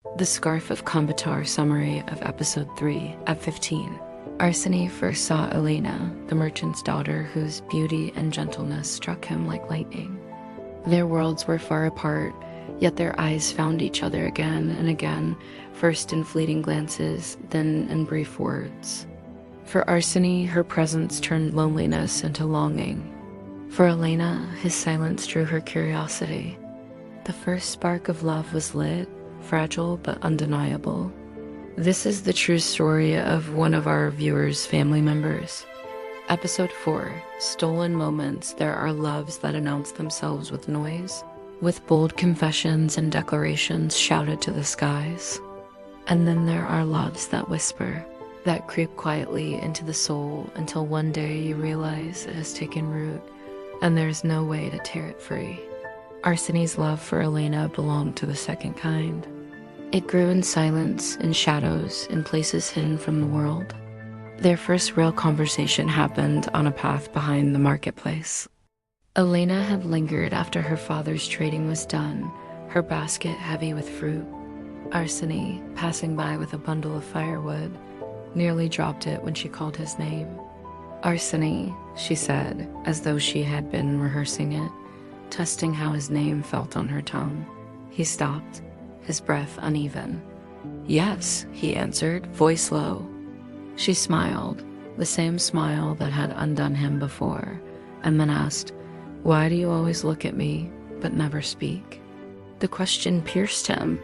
The Scarf of Kunbatar summary of episode 3 at 15. Arseny first saw Elena, the merchant's daughter, whose beauty and gentleness struck him like lightning. Their worlds were far apart, yet their eyes found each other again and again, first in fleeting glances, then in brief words. For Arseny, her presence turned loneliness into longing. For Elena, his silence drew her curiosity. The first spark of love was lit, fragile but undeniable. This is the true story of one of our viewers' family members. Episode 4, Stolen Moments. There are loves that announce themselves with noise, with bold confessions and declarations shouted to the skies. And then there are loves that whisper, that creep quietly into the soul until one day you realize it has taken root, and there's no way to tear it free. Arseny's love for Elena belonged to the second kind. It grew in silence, in shadows, in places hidden from the world. Their first real conversation happened on a path behind the marketplace. Elena had lingered after her father's trading was done, her basket heavy with fruit. Arseny, passing by with a bundle of firewood, nearly dropped it when she called his name. Arseny, she said, as though she had been rehearsing it, testing how his name felt on her tongue. He stopped, his breath uneven. Yes, he answered, voice low. She smiled, the same smile that had undone him before, and then asked, "Why do you always look at me, but never speak?" The question pierced him.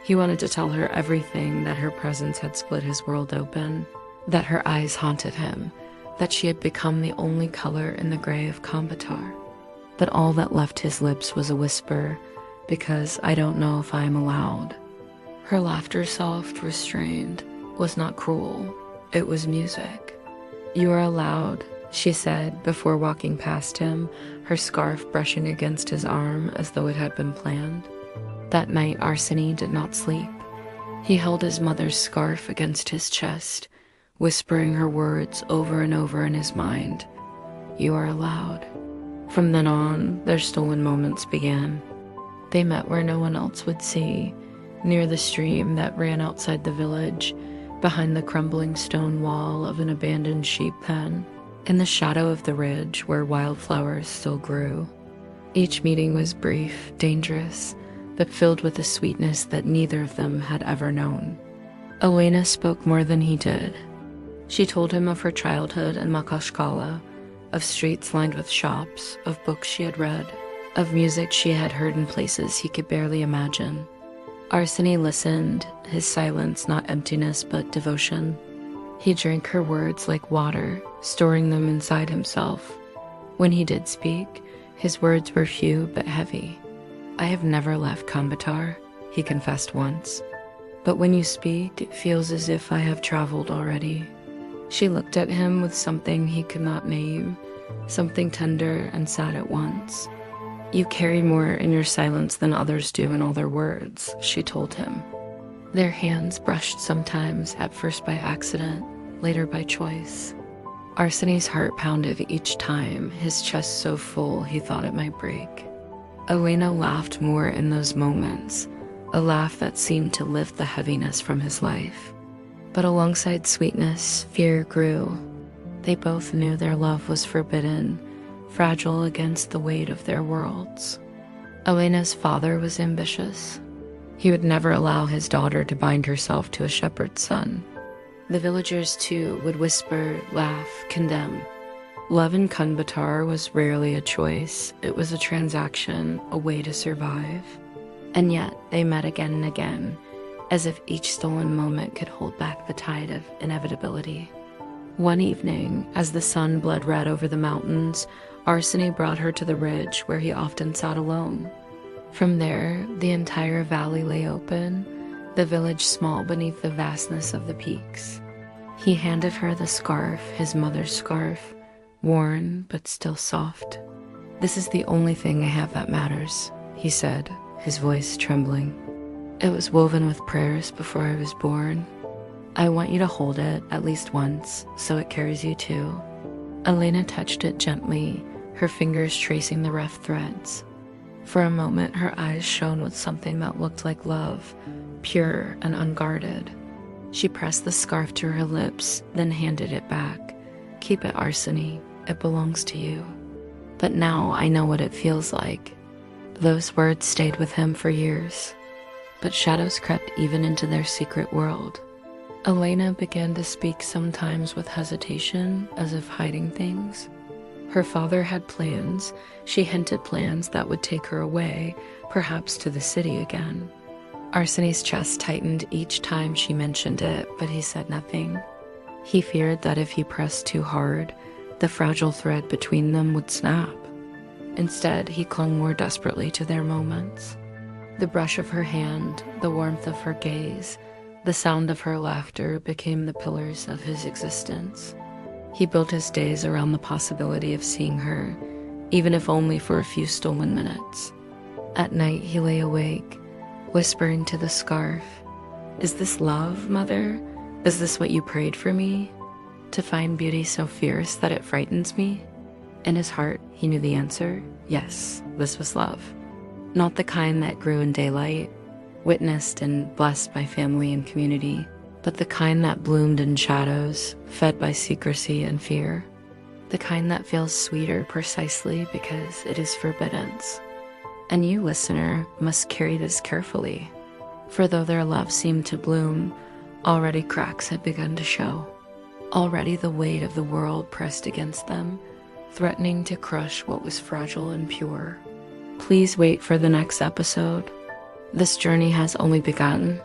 He wanted to tell her everything, that her presence had split his world open, that her eyes haunted him, that she had become the only color in the gray of Kunbatar. But all that left his lips was a whisper, "Because I don't know if I am allowed." Her laughter, soft, restrained, was not cruel. It was music. "You are allowed," she said before walking past him, her scarf brushing against his arm as though it had been planned. That night Arseny did not sleep. He held his mother's scarf against his chest, whispering her words over and over in his mind. "You are allowed." From then on, their stolen moments began. They met where no one else would see, near the stream that ran outside the village, behind the crumbling stone wall of an abandoned sheep pen, in the shadow of the ridge where wildflowers still grew. Each meeting was brief, dangerous, but filled with a sweetness that neither of them had ever known. Elena spoke more than he did. She told him of her childhood in Makashkala, of streets lined with shops, of books she had read, of music she had heard in places he could barely imagine. Arseny listened, his silence not emptiness but devotion. He drank her words like water, storing them inside himself. When he did speak, his words were few but heavy. "I have never left Kunbatar," he confessed once. "But when you speak, it feels as if I have traveled already." She looked at him with something he could not name, something tender and sad at once. "You carry more in your silence than others do in all their words," she told him. Their hands brushed sometimes, at first by accident, later by choice. Arseny's heart pounded each time, his chest so full he thought it might break. Elena laughed more in those moments, a laugh that seemed to lift the heaviness from his life. But alongside sweetness, fear grew. They both knew their love was forbidden, fragile against the weight of their worlds. Elena's father was ambitious. He would never allow his daughter to bind herself to a shepherd's son. The villagers, too, would whisper, laugh, condemn. Love in Kunbatar was rarely a choice. It was a transaction, a way to survive. And yet they met again and again, as if each stolen moment could hold back the tide of inevitability. One evening, as the sun bled red over the mountains, Arseny brought her to the ridge where he often sat alone. From there, the entire valley lay open, the village small beneath the vastness of the peaks. He handed her the scarf, his mother's scarf, worn but still soft. "This is the only thing I have that matters," he said, his voice trembling. "It was woven with prayers before I was born. I want you to hold it at least once, so it carries you too." Elena touched it gently, her fingers tracing the rough threads. For a moment, her eyes shone with something that looked like love, pure and unguarded. She pressed the scarf to her lips, then handed it back. "Keep it, Arsene. It belongs to you." But now I know what it feels like. Those words stayed with him for years. But shadows crept even into their secret world. Elena began to speak sometimes with hesitation, as if hiding things. Her father had plans. She hinted plans that would take her away, perhaps to the city again. Arsene's chest tightened each time she mentioned it, but he said nothing. He feared that if he pressed too hard, the fragile thread between them would snap. Instead, he clung more desperately to their moments. The brush of her hand, the warmth of her gaze, the sound of her laughter became the pillars of his existence. He built his days around the possibility of seeing her, even if only for a few stolen minutes. At night, he lay awake, whispering to the scarf, "Is this love, Mother? Is this what you prayed for me? To find beauty so fierce that it frightens me?" In his heart, he knew the answer. Yes, this was love. Not the kind that grew in daylight, witnessed and blessed by family and community, but the kind that bloomed in shadows, fed by secrecy and fear. The kind that feels sweeter precisely because it is forbidden. And you, listener, must carry this carefully. For though their love seemed to bloom, already cracks had begun to show. Already the weight of the world pressed against them, threatening to crush what was fragile and pure. Please wait for the next episode. This journey has only begun.